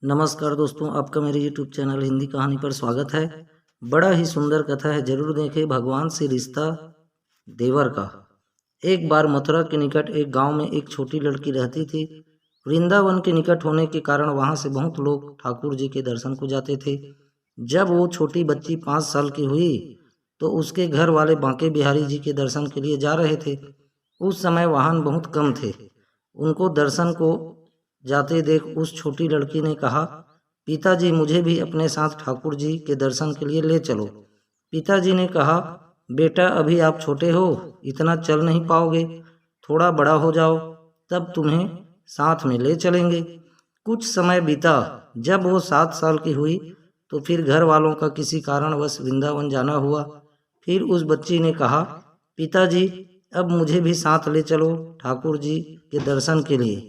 नमस्कार दोस्तों, आपका मेरे यूट्यूब चैनल हिंदी कहानी पर स्वागत है। बड़ा ही सुंदर कथा है, जरूर देखें। भगवान से रिश्ता देवर का। एक बार मथुरा के निकट एक गांव में एक छोटी लड़की रहती थी। वृंदावन के निकट होने के कारण वहां से बहुत लोग ठाकुर जी के दर्शन को जाते थे। जब वो छोटी बच्ची 5 साल की हुई तो उसके घर वाले बांके बिहारी जी के दर्शन के लिए जा रहे थे। उस समय वाहन बहुत कम थे। उनको दर्शन को जाते देख उस छोटी लड़की ने कहा, पिताजी मुझे भी अपने साथ ठाकुर जी के दर्शन के लिए ले चलो। पिताजी ने कहा, बेटा अभी आप छोटे हो, इतना चल नहीं पाओगे, थोड़ा बड़ा हो जाओ तब तुम्हें साथ में ले चलेंगे। कुछ समय बीता। जब वो 7 साल की हुई तो फिर घर वालों का किसी कारणवश वृंदावन जाना हुआ। फिर उस बच्ची ने कहा, पिताजी अब मुझे भी साथ ले चलो ठाकुर जी के दर्शन के लिए।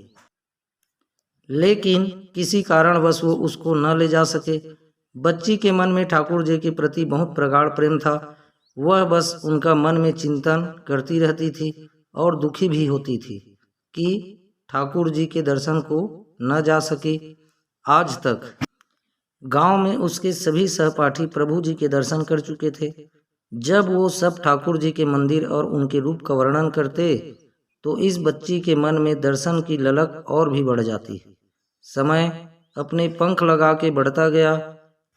लेकिन किसी कारणवश वो उसको न ले जा सके। बच्ची के मन में ठाकुर जी के प्रति बहुत प्रगाढ़ प्रेम था। वह बस उनका मन में चिंतन करती रहती थी और दुखी भी होती थी कि ठाकुर जी के दर्शन को न जा सके। आज तक गांव में उसके सभी सहपाठी प्रभु जी के दर्शन कर चुके थे। जब वो सब ठाकुर जी के मंदिर और उनके रूप का वर्णन करते तो इस बच्ची के मन में दर्शन की ललक और भी बढ़ जाती। समय अपने पंख लगा के बढ़ता गया।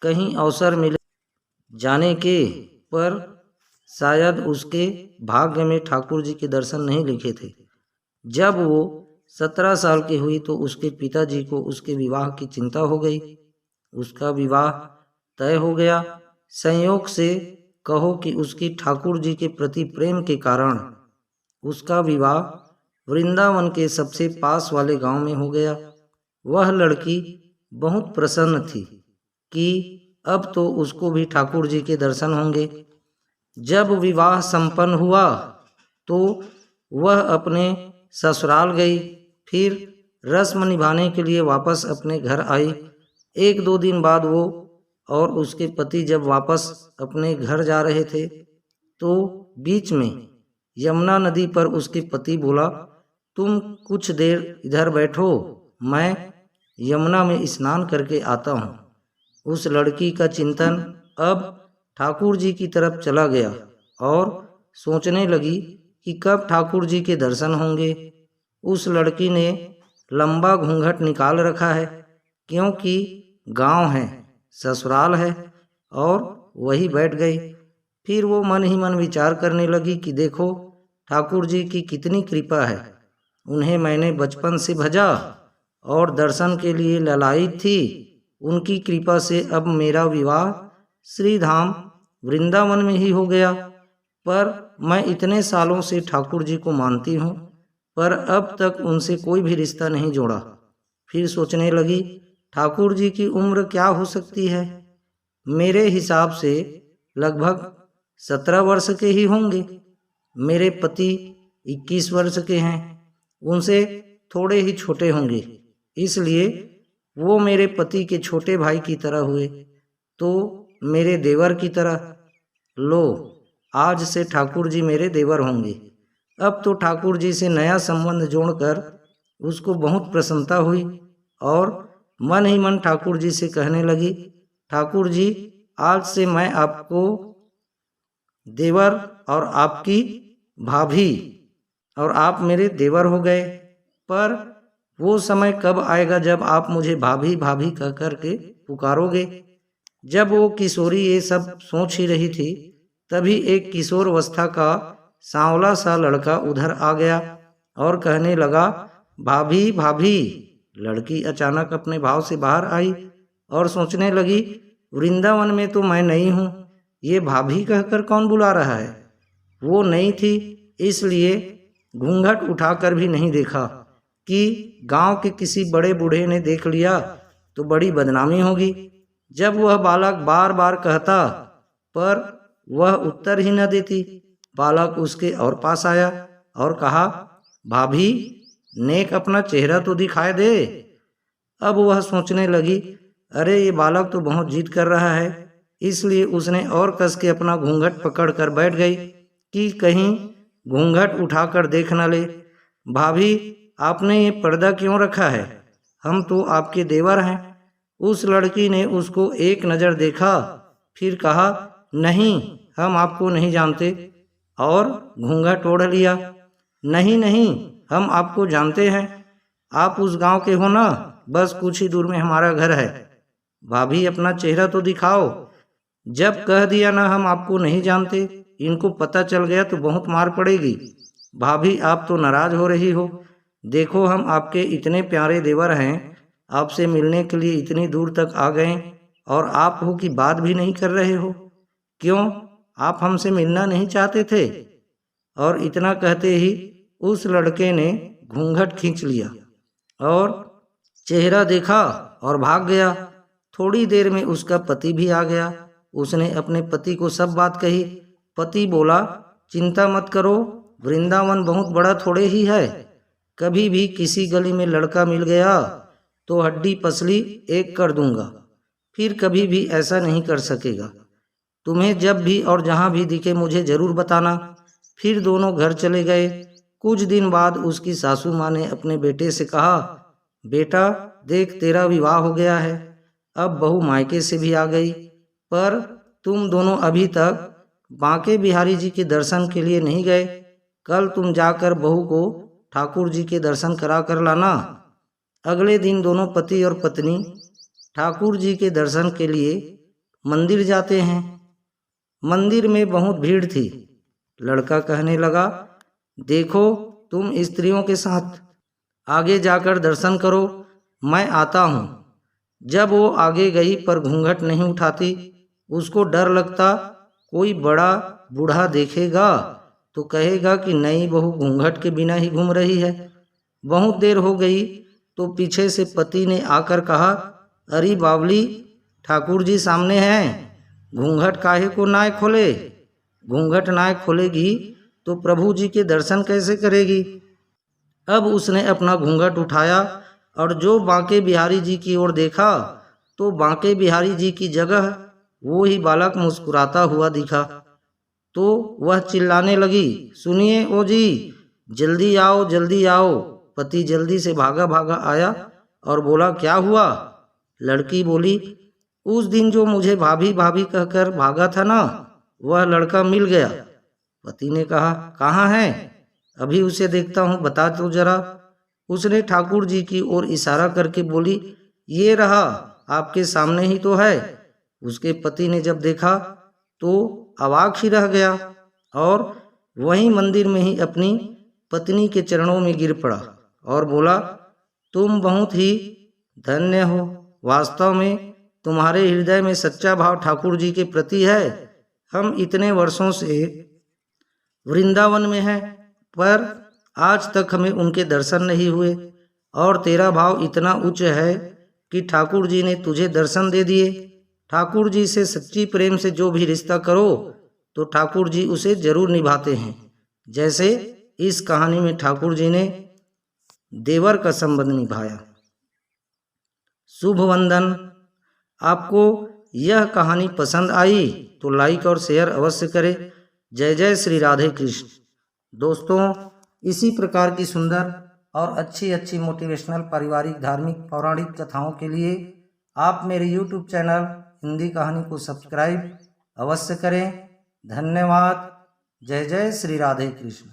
कहीं अवसर मिले जाने के पर शायद उसके भाग्य में ठाकुर जी के दर्शन नहीं लिखे थे। जब वो 17 साल की हुई तो उसके पिताजी को उसके विवाह की चिंता हो गई। उसका विवाह तय हो गया। संयोग से कहो कि उसकी ठाकुर जी के प्रति प्रेम के कारण उसका विवाह वृंदावन के सबसे पास वाले गांव में हो गया। वह लड़की बहुत प्रसन्न थी कि अब तो उसको भी ठाकुर जी के दर्शन होंगे। जब विवाह संपन्न हुआ तो वह अपने ससुराल गई। फिर रस्म निभाने के लिए वापस अपने घर आई। 1-2 दिन बाद वो और उसके पति जब वापस अपने घर जा रहे थे तो बीच में यमुना नदी पर उसके पति बोला, तुम कुछ देर इधर बैठो, मैं यमुना में स्नान करके आता हूँ। उस लड़की का चिंतन अब ठाकुर जी की तरफ चला गया और सोचने लगी कि कब ठाकुर जी के दर्शन होंगे। उस लड़की ने लंबा घूंघट निकाल रखा है, क्योंकि गांव है, ससुराल है, और वही बैठ गई। फिर वो मन ही मन विचार करने लगी कि देखो ठाकुर जी की कितनी कृपा है। उन्हें मैंने बचपन से भजा और दर्शन के लिए ललायित थी। उनकी कृपा से अब मेरा विवाह श्री धाम वृंदावन में ही हो गया। पर मैं इतने सालों से ठाकुर जी को मानती हूँ, पर अब तक उनसे कोई भी रिश्ता नहीं जोड़ा। फिर सोचने लगी, ठाकुर जी की उम्र क्या हो सकती है? मेरे हिसाब से लगभग 17 वर्ष के ही होंगे। मेरे पति 21 वर्ष के हैं, उनसे थोड़े ही छोटे होंगे, इसलिए वो मेरे पति के छोटे भाई की तरह हुए, तो मेरे देवर की तरह। लो, आज से ठाकुर जी मेरे देवर होंगे। अब तो ठाकुर जी से नया संबंध जोड़कर उसको बहुत प्रसन्नता हुई और मन ही मन ठाकुर जी से कहने लगी, ठाकुर जी आज से मैं आपको देवर और आपकी भाभी और आप मेरे देवर हो गए। पर वो समय कब आएगा जब आप मुझे भाभी भाभी कह कर के पुकारोगे? जब वो किशोरी ये सब सोच ही रही थी, तभी एक किशोर अवस्था का सांवला सा लड़का उधर आ गया और कहने लगा, भाभी भाभी। लड़की अचानक अपने भाव से बाहर आई और सोचने लगी, वृंदावन में तो मैं नहीं हूँ, ये भाभी कहकर कौन बुला रहा है? वो नहीं थी, इसलिए घूंघट उठाकर भी नहीं देखा कि गांव के किसी बड़े बूढ़े ने देख लिया तो बड़ी बदनामी होगी। जब वह बालक बार बार कहता पर वह उत्तर ही न देती, बालक उसके और पास आया और कहा, भाभी नेक अपना चेहरा तो दिखाए दे। अब वह सोचने लगी, अरे ये बालक तो बहुत जिद कर रहा है, इसलिए उसने और कस के अपना घूंघट पकड़ कर बैठ गई कि कहीं घूंघट उठाकर देख न ले। भाभी आपने ये पर्दा क्यों रखा है? हम तो आपके देवर हैं। उस लड़की ने उसको एक नज़र देखा, फिर कहा, नहीं, हम आपको नहीं जानते, और घूंघट ओढ़ लिया। नहीं नहीं, हम आपको जानते हैं, आप उस गांव के हो ना, बस कुछ ही दूर में हमारा घर है। भाभी, अपना चेहरा तो दिखाओ। जब कह दिया ना हम आपको नहीं जानते, इनको पता चल गया तो बहुत मार पड़ेगी। भाभी, आप तो नाराज हो रही हो। देखो, हम आपके इतने प्यारे देवर हैं, आपसे मिलने के लिए इतनी दूर तक आ गए, और आप हो कि बात भी नहीं कर रहे हो। क्यों, आप हमसे मिलना नहीं चाहते थे? और इतना कहते ही उस लड़के ने घूंघट खींच लिया और चेहरा देखा और भाग गया। थोड़ी देर में उसका पति भी आ गया। उसने अपने पति को सब बात कही। पति बोला, चिंता मत करो, वृंदावन बहुत बड़ा थोड़े ही है। कभी भी किसी गली में लड़का मिल गया तो हड्डी पसली एक कर दूंगा, फिर कभी भी ऐसा नहीं कर सकेगा। तुम्हें जब भी और जहाँ भी दिखे मुझे जरूर बताना। फिर दोनों घर चले गए। कुछ दिन बाद उसकी सासू माँ ने अपने बेटे से कहा, बेटा देख, तेरा विवाह हो गया है, अब बहू मायके से भी आ गई, पर तुम दोनों अभी तक बांके बिहारी जी के दर्शन के लिए नहीं गए। कल तुम जाकर बहू को ठाकुर जी के दर्शन करा कर लाना। अगले दिन दोनों पति और पत्नी ठाकुर जी के दर्शन के लिए मंदिर जाते हैं। मंदिर में बहुत भीड़ थी। लड़का कहने लगा, देखो, तुम स्त्रियों के साथ आगे जाकर दर्शन करो, मैं आता हूँ। जब वो आगे गई पर घूंघट नहीं उठाती। उसको डर लगता कोई बड़ा बूढ़ा देखेगा तो कहेगा कि नई बहू घूंघट के बिना ही घूम रही है। बहुत देर हो गई तो पीछे से पति ने आकर कहा, अरे बावली, ठाकुर जी सामने हैं, घूंघट काहे को ना खोले? घूंघट ना खोलेगी तो प्रभु जी के दर्शन कैसे करेगी? अब उसने अपना घूंघट उठाया और जो बांके बिहारी जी की ओर देखा तो बांके बिहारी जी की जगह वो ही बालक मुस्कुराता हुआ दिखा। तो वह चिल्लाने लगी, सुनिए ओ जी, जल्दी आओ जल्दी आओ। पति जल्दी से भागा भागा आया और बोला, क्या हुआ? लड़की बोली, उस दिन जो मुझे भाभी भाभी कहकर भागा था ना, वह लड़का मिल गया। पति ने कहा, कहाँ है? अभी उसे देखता हूँ, बता तो जरा। उसने ठाकुर जी की ओर इशारा करके बोली, ये रहा, आपके सामने ही तो है। उसके पति ने जब देखा तो अवाक ही रह गया और वहीं मंदिर में ही अपनी पत्नी के चरणों में गिर पड़ा और बोला, तुम बहुत ही धन्य हो। वास्तव में तुम्हारे हृदय में सच्चा भाव ठाकुर जी के प्रति है। हम इतने वर्षों से वृंदावन में हैं, पर आज तक हमें उनके दर्शन नहीं हुए, और तेरा भाव इतना उच्च है कि ठाकुर जी ने तुझे दर्शन दे दिए। ठाकुर जी से सच्ची प्रेम से जो भी रिश्ता करो तो ठाकुर जी उसे जरूर निभाते हैं, जैसे इस कहानी में ठाकुर जी ने देवर का संबंध निभाया। शुभ वंदन। आपको यह कहानी पसंद आई तो लाइक और शेयर अवश्य करें। जय जय श्री राधे कृष्ण। दोस्तों, इसी प्रकार की सुंदर और अच्छी अच्छी मोटिवेशनल, पारिवारिक, धार्मिक, पौराणिक कथाओं के लिए आप मेरे YouTube चैनल हिंदी कहानी को सब्सक्राइब अवश्य करें। धन्यवाद। जय जय श्री राधे कृष्ण।